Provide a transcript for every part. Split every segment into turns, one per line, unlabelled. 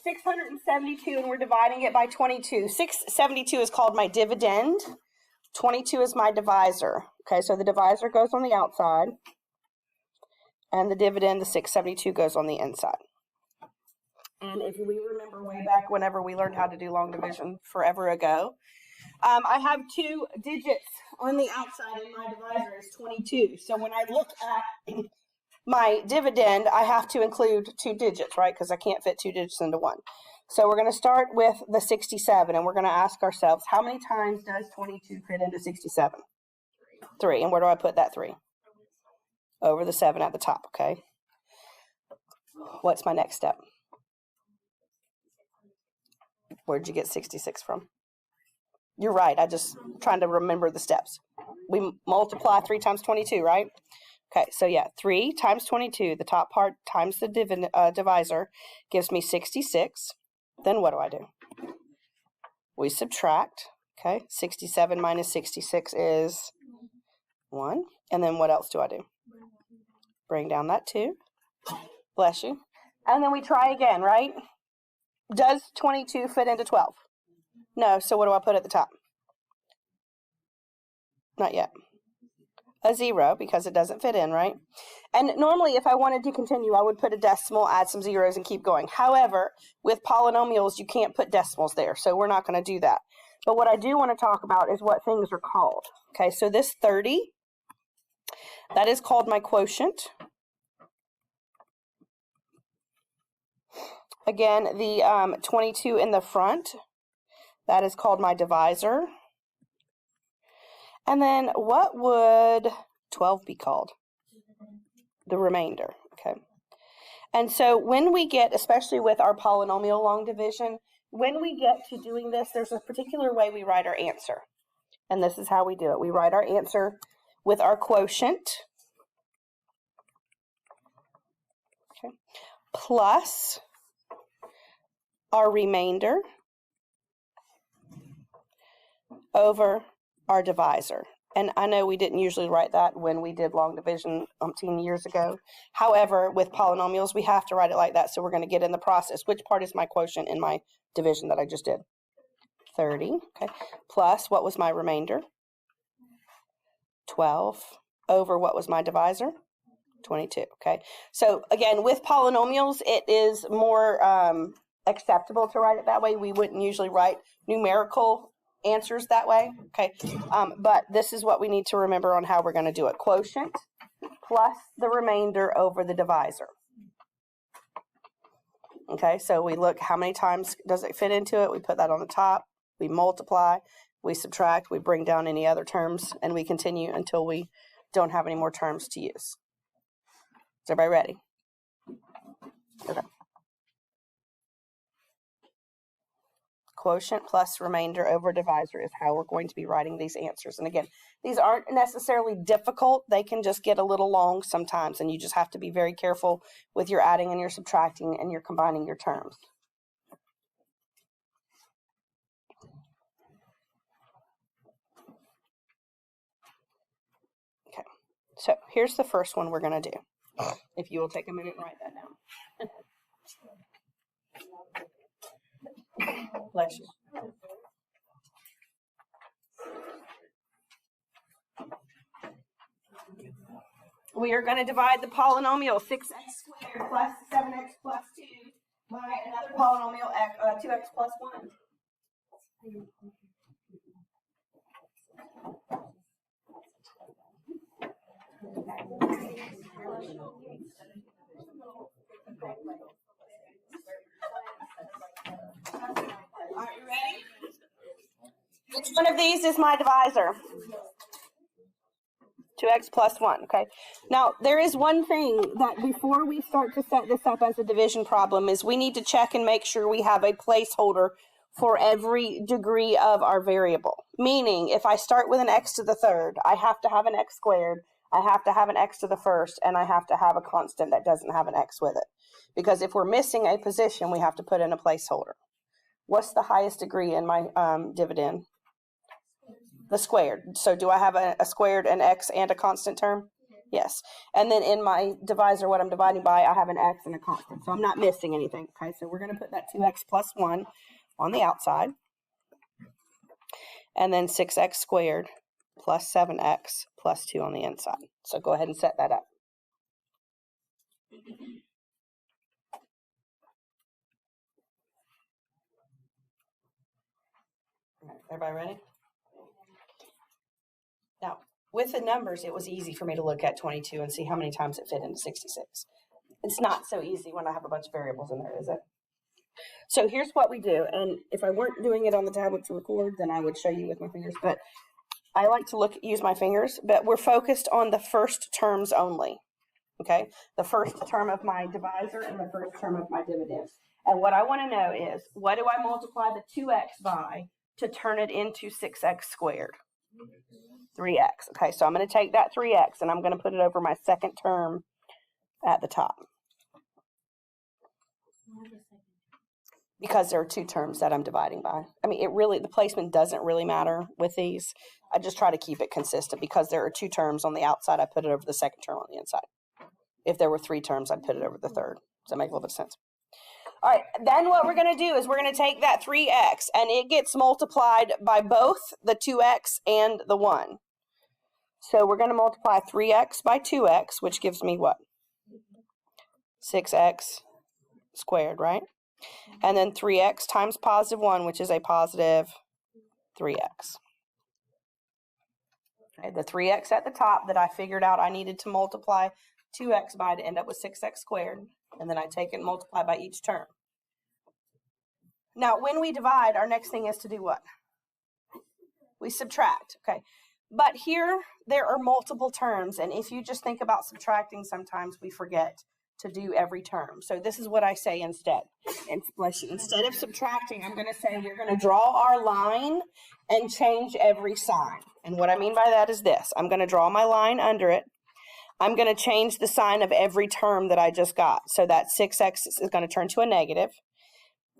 672 and we're dividing it by 22. 672 is called my dividend. 22 is my divisor. Okay, so the divisor goes on the outside and the dividend, the 672, goes on the inside. And if we remember way back whenever we learned how to do long division forever ago, I have 2 digits on the outside and my divisor is 22. So when I look at my dividend, I have to include 2 digits, right? Because I can't fit 2 digits into one. So we're going to start with the 67, and we're going to ask ourselves, how many times does 22 fit into 67? 3. And where do I put that 3? Over the 7 at the top, okay? What's my next step? Where'd you get 66 from? You're right. I just trying to remember the steps. We multiply 3 times 22, right? Okay, so yeah, 3 times 22, the top part times the divisor, gives me 66. Then what do? We subtract. Okay, 67 minus 66 is 1. And then what else do? Bring down that 2. Bless you. And then we try again, right? Does 22 fit into 12? No, so what do I put at the top? Not yet. A 0, because it doesn't fit in, right? And normally if I wanted to continue, I would put a decimal, add some zeros, and keep going. However, with polynomials, you can't put decimals there, so we're not going to do that. But what I do want to talk about is what things are called. Okay, so this 30, that is called my quotient. Again, the 22 in the front, that is called my divisor. And then what would 12 be called? The remainder, okay? And so when we get, especially with our polynomial long division, when we get to doing this, there's a particular way we write our answer. And this is how we do it. We write our answer with our quotient, okay, plus our remainder over our divisor. And I know we didn't usually write that when we did long division umpteen years ago. However, with polynomials, we have to write it like that. So we're going to get in the process. Which part is my quotient in my division that I just did? 30. Okay. Plus, what was my remainder? 12 over what was my divisor? 22. Okay. So again, with polynomials, it is more acceptable to write it that way. We wouldn't usually write numerical answers that way, okay? But this is what we need to remember on how we're going to do it. Quotient plus the remainder over the divisor. Okay, so we look how many times does it fit into it. We put that on the top. We multiply. We subtract. We bring down any other terms, and we continue until we don't have any more terms to use. Is everybody ready? Okay. Quotient plus remainder over divisor is how we're going to be writing these answers. And again, these aren't necessarily difficult. They can just get a little long sometimes, and you just have to be very careful with your adding and your subtracting and your combining your terms. Okay, so here's the first one we're going to do. If you will take a minute and write that down. Bless you. We are going to divide the polynomial 6x squared plus 7x plus 2 by another polynomial 2x plus 1. Are you ready? Which one of these is my divisor? 2x plus 1, okay? Now, there is one thing that before we start to set this up as a division problem is we need to check and make sure we have a placeholder for every degree of our variable. Meaning, if I start with an x to the third, I have to have an x squared, I have to have an x to the first, and I have to have a constant that doesn't have an x with it. Because if we're missing a position, we have to put in a placeholder. What's the highest degree in my dividend? The squared. So do I have a squared, an x, and a constant term? Yes. And then in my divisor, what I'm dividing by, I have an x and a constant. So I'm not missing anything. Okay, so we're going to put that 2x plus 1 on the outside. And then 6x squared plus 7x plus 2 on the inside. So go ahead and set that up. Everybody ready? Now, with the numbers, it was easy for me to look at 22 and see how many times it fit into 66. It's not so easy when I have a bunch of variables in there, is it? So here's what we do, and if I weren't doing it on the tablet to record, then I would show you with my fingers, but I like to use my fingers, but we're focused on the first terms only, okay? The first term of my divisor and the first term of my dividend. And what I want to know is, what do I multiply the 2x by to turn it into 6x squared? 3x. Okay, so I'm going to take that 3x and I'm going to put it over my second term at the top. Because there are two terms that I'm dividing by. I mean, the placement doesn't really matter with these. I just try to keep it consistent because there are two terms on the outside. I put it over the second term on the inside. If there were three terms, I'd put it over the third. Does that make a little bit of sense? All right, then what we're going to do is we're going to take that 3x and it gets multiplied by both the 2x and the 1. So we're going to multiply 3x by 2x, which gives me what? 6x squared, right? And then 3x times positive 1, which is a positive 3x. Okay, the 3x at the top that I figured out I needed to multiply 2x by to end up with 6x squared. And then I take it and multiply by each term. Now, when we divide, our next thing is to do what? We subtract, okay? But here, there are multiple terms, and if you just think about subtracting, sometimes we forget to do every term. So this is what I say instead. And instead of subtracting, I'm going to say we're going to draw our line and change every sign. And what I mean by that is this. I'm going to draw my line under it. I'm going to change the sign of every term that I just got. So that 6x is going to turn to a negative,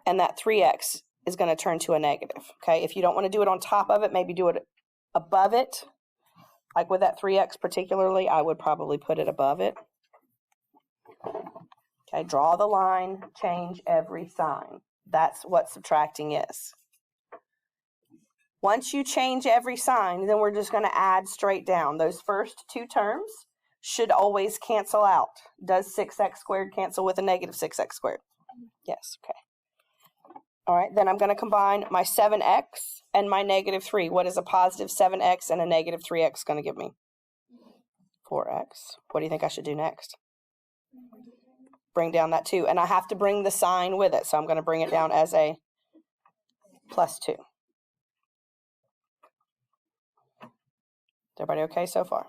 and that 3x is going to turn to a negative. Okay, if you don't want to do it on top of it, maybe do it above it. Like with that 3x particularly, I would probably put it above it. Okay, draw the line, change every sign. That's what subtracting is. Once you change every sign, then we're just going to add straight down. Those first two terms should always cancel out. Does 6x squared cancel with a negative 6x squared? Yes, okay. All right, then I'm going to combine my 7x and my negative 3. What is a positive 7x and a negative 3x going to give me? 4x. What do you think I should do next? Bring down that 2. And I have to bring the sign with it, so I'm going to bring it down as a plus 2. Is everybody okay so far?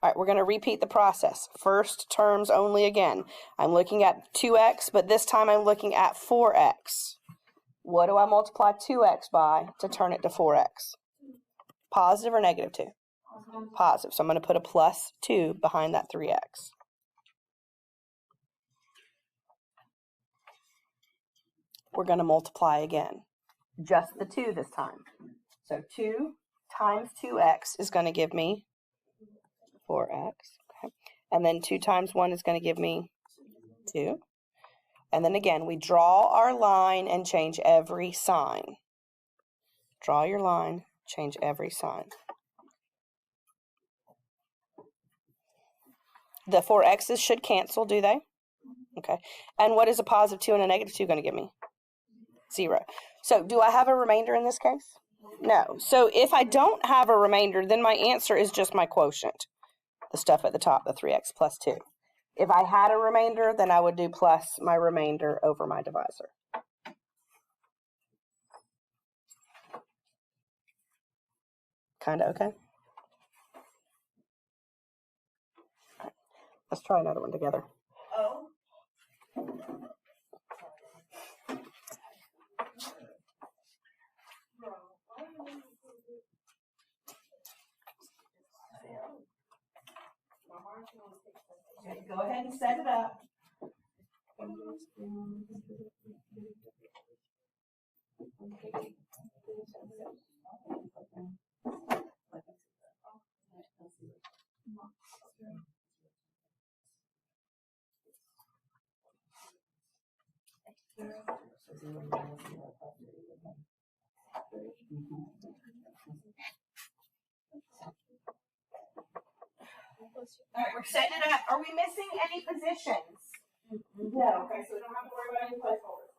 All right, we're going to repeat the process. First terms only again. I'm looking at 2x, but this time I'm looking at 4x. What do I multiply 2x by to turn it to 4x? Positive or negative 2? Positive. So I'm going to put a plus 2 behind that 3x. We're going to multiply again. Just the 2 this time. So 2 times 2x is going to give me 4x. Okay. And then 2 times 1 is going to give me 2. And then again, we draw our line and change every sign. Draw your line, change every sign. The 4x's should cancel, do they? Okay. And what is a positive 2 and a negative 2 going to give me? 0. So do I have a remainder in this case? No. So if I don't have a remainder, then my answer is just my quotient. The stuff at the top, the 3x plus 2. If I had a remainder, then I would do plus my remainder over my divisor. Kind of okay? Right. Let's try another one together. Oh. Okay, go ahead and set it up. All right, we're setting it up. Are we missing any positions? No. Okay, so we don't have to worry about any placeholders.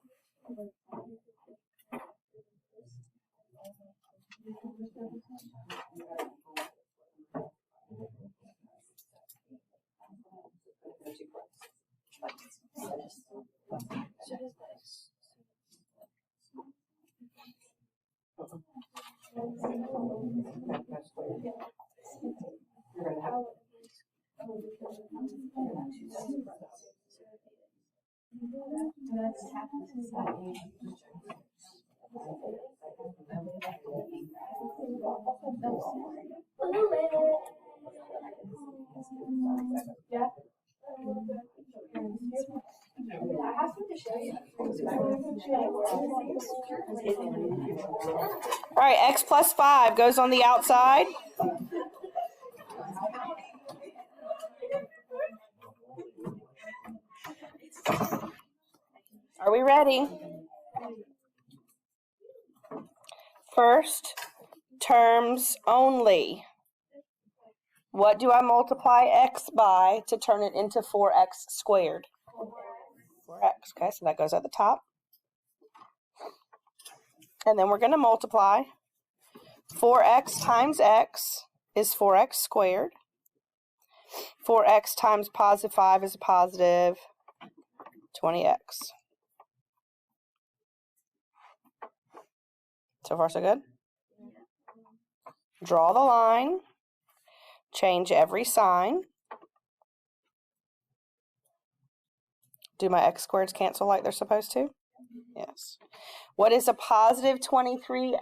All right, x plus 5 goes on the outside. Are we ready? First, terms only. What do I multiply x by to turn it into 4x squared? 4x, okay, so that goes at the top. And then we're going to multiply. 4x times x is 4x squared. 4x times positive 5 is a positive 20x. So far, so good? Draw the line. Change every sign. Do my x squareds cancel like they're supposed to? Yes. What is a positive 23x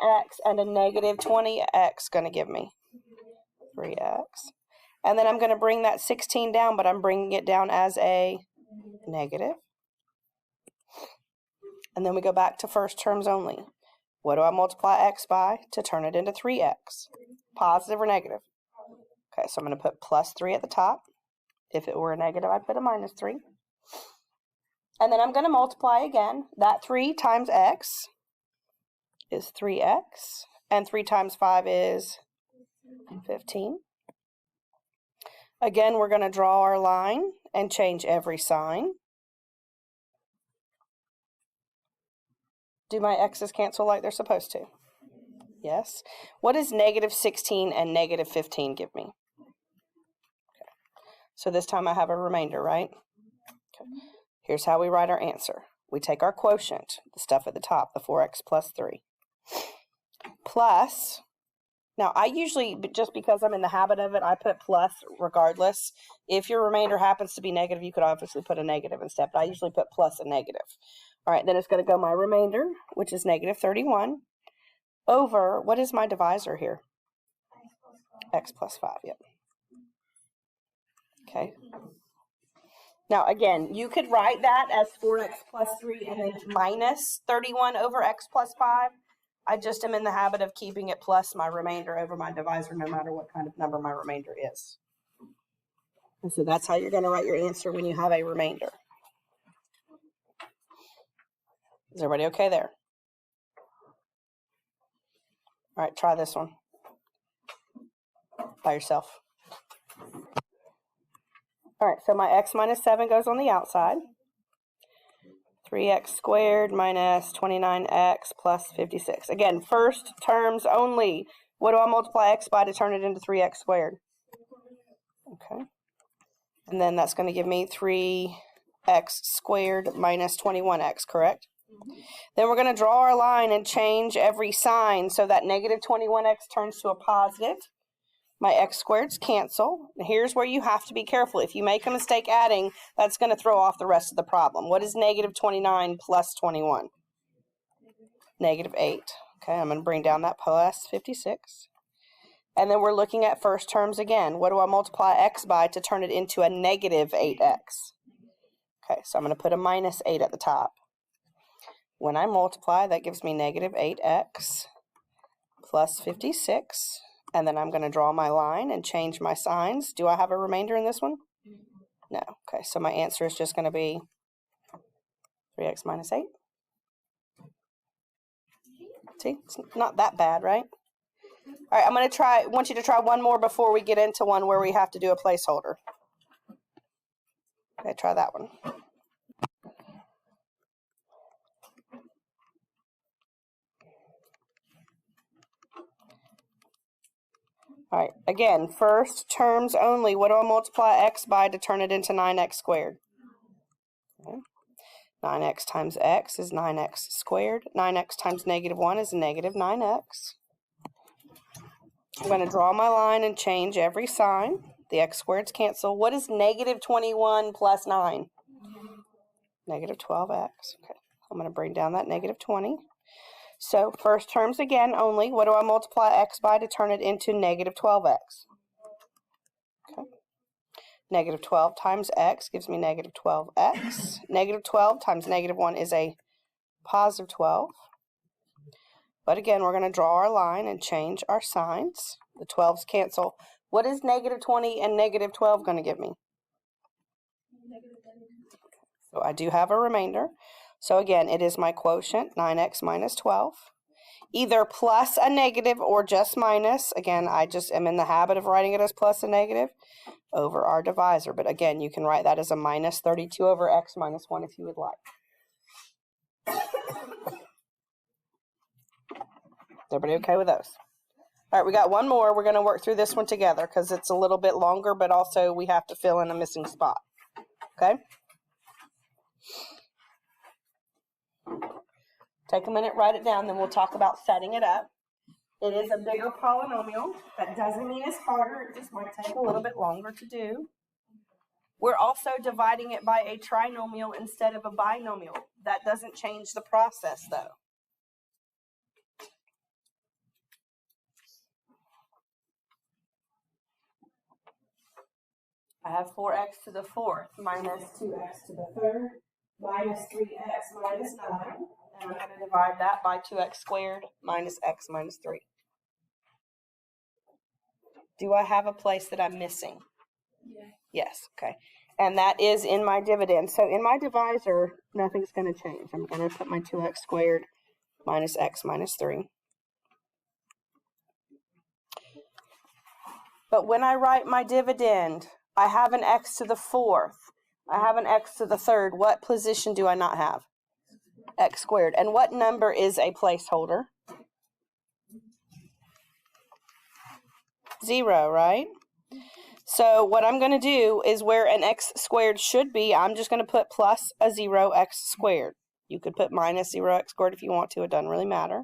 and a negative 20x going to give me? 3x. And then I'm going to bring that 16 down, but I'm bringing it down as a negative. And then we go back to first terms only. What do I multiply x by to turn it into 3x? Positive or negative? Okay, so I'm going to put plus 3 at the top. If it were a negative, I'd put a minus 3. And then I'm going to multiply again. That 3 times x is 3x. And 3 times 5 is 15. Again, we're going to draw our line and change every sign. Do my x's cancel like they're supposed to? Yes. What does negative 16 and negative 15 give me? Okay. So this time I have a remainder, right? Okay. Here's how we write our answer. We take our quotient, the stuff at the top, the 4x plus 3. Plus, now I usually, just because I'm in the habit of it, I put plus regardless. If your remainder happens to be negative, you could obviously put a negative instead, but I usually put plus a negative. All right, then it's going to go my remainder, which is negative 31, over, what is my divisor here? X plus 5, yep. Okay. Now, again, you could write that as 4x plus 3 and then minus 31 over x plus 5. I just am in the habit of keeping it plus my remainder over my divisor, no matter what kind of number my remainder is. And so that's how you're going to write your answer when you have a remainder. Is everybody okay there? All right, try this one by yourself. All right, so my x minus 7 goes on the outside. 3x squared minus 29x plus 56. Again, first terms only. What do I multiply x by to turn it into 3x squared? Okay. And then that's going to give me 3x squared minus 21x, correct? Then we're going to draw our line and change every sign so that negative 21x turns to a positive. My x squareds cancel. Here's where you have to be careful. If you make a mistake adding, that's going to throw off the rest of the problem. What is negative 29 plus 21? Negative 8. Okay, I'm going to bring down that plus 56. And then we're looking at first terms again. What do I multiply x by to turn it into a negative 8x? Okay, so I'm going to put a minus 8 at the top. When I multiply, that gives me negative 8x plus 56. And then I'm going to draw my line and change my signs. Do I have a remainder in this one? No. Okay, so my answer is just going to be 3x minus 8. See, it's not that bad, right? All right, I want you to try one more before we get into one where we have to do a placeholder. Okay, try that one. All right, again, first terms only. What do I multiply x by to turn it into 9x squared? Okay. 9x times x is 9x squared. 9x times negative 1 is negative 9x. I'm going to draw my line and change every sign. The x squareds cancel. What is negative 21 plus 9? Negative 12x. Okay, I'm going to bring down that negative 20. So first terms again only. What do I multiply x by to turn it into negative 12x? Okay. Negative 12 times x gives me negative 12x. Negative 12 times negative 1 is a positive 12. But again, we're going to draw our line and change our signs. The 12s cancel. What is negative 20 and negative 12 going to give me? So I do have a remainder. So again, it is my quotient, 9x minus 12. Either plus a negative or just minus. Again, I just am in the habit of writing it as plus a negative over our divisor. But again, you can write that as a minus 32 over x minus 1 if you would like. Everybody okay with those? All right, we got one more. We're going to work through this one together because it's a little bit longer, but also we have to fill in a missing spot. Okay? Take a minute, write it down, then we'll talk about setting it up. It is a bigger polynomial. That doesn't mean it's harder. It just might take a little bit longer to do. We're also dividing it by a trinomial instead of a binomial. That doesn't change the process, though. I have 4x to the fourth minus 2x to the third minus 3x minus 9. And I'm going to divide that by 2x squared minus x minus 3. Do I have a place that I'm missing? Yeah. Yes, okay. And that is in my dividend. So in my divisor, nothing's going to change. I'm going to put my 2x squared minus x minus 3. But when I write my dividend, I have an x to the fourth. I have an x to the third. What position do I not have? X squared. And what number is a placeholder? 0, right? So what I'm going to do is where an x squared should be, I'm just going to put plus a 0x squared. You could put minus 0x squared if you want to. It doesn't really matter.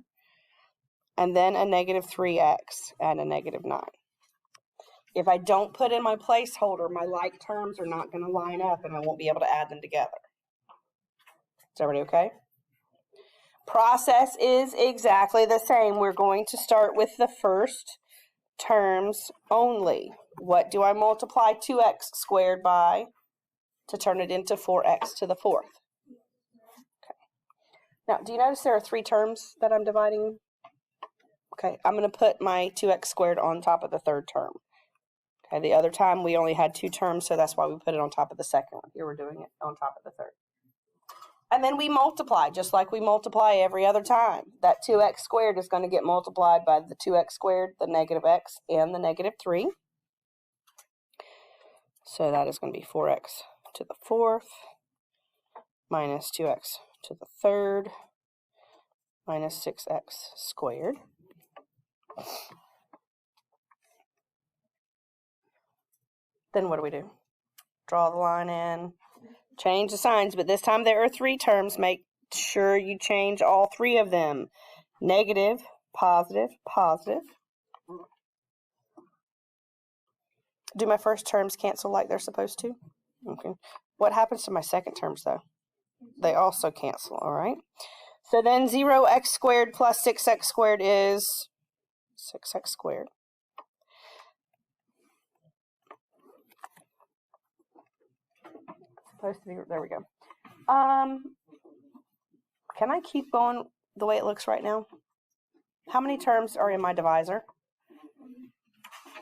And then a negative 3x and a negative 9. If I don't put in my placeholder, my like terms are not going to line up and I won't be able to add them together. Is everybody okay? Process is exactly the same. We're going to start with the first terms only. What do I multiply 2x squared by to turn it into 4x to the fourth? Okay. Now, do you notice there are 3 terms that I'm dividing? Okay, I'm going to put my 2x squared on top of the third term. Okay, the other time we only had 2 terms, so that's why we put it on top of the second one. Here we're doing it on top of the third. And then we multiply, just like we multiply every other time. That 2x squared is going to get multiplied by the 2x squared, the negative x, and the negative 3. So that is going to be 4x to the fourth minus 2x to the third minus 6x squared. Then what do? Draw the line in. Change the signs, but this time there are 3 terms. Make sure you change all 3 of them. Negative, positive, positive. Do my first terms cancel like they're supposed to? Okay. What happens to my second terms, though? They also cancel, all right? So then 0x squared plus 6x squared is 6x squared. Supposed to be, there we go. Can I keep going the way it looks right now? How many terms are in my divisor?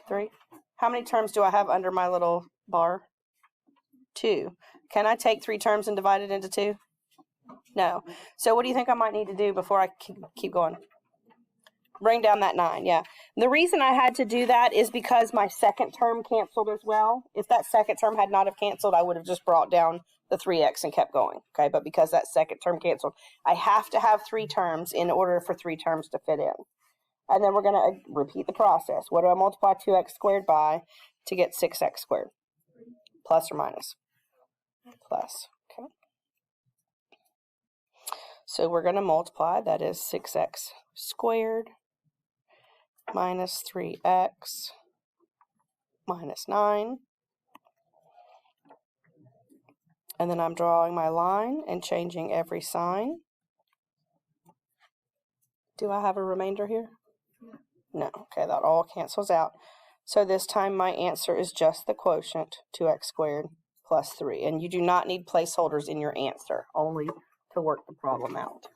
3. How many terms do I have under my little bar? 2. Can I take 3 terms and divide it into 2? No. So what do you think I might need to do before I keep going? bring down that 9, yeah. And the reason I had to do that is because my second term canceled as well. If that second term had not have canceled, I would have just brought down the 3x and kept going, okay? But because that second term canceled, I have to have 3 terms in order for 3 terms to fit in. And then we're going to repeat the process. What do I multiply 2x squared by to get 6x squared? Plus or minus? Plus, okay? So we're going to multiply, that is 6x squared minus 3x minus 9. And then I'm drawing my line and changing every sign. Do I have a remainder here? No. Okay, that all cancels out. So this time my answer is just the quotient, 2x squared plus 3. And you do not need placeholders in your answer, only to work the problem out.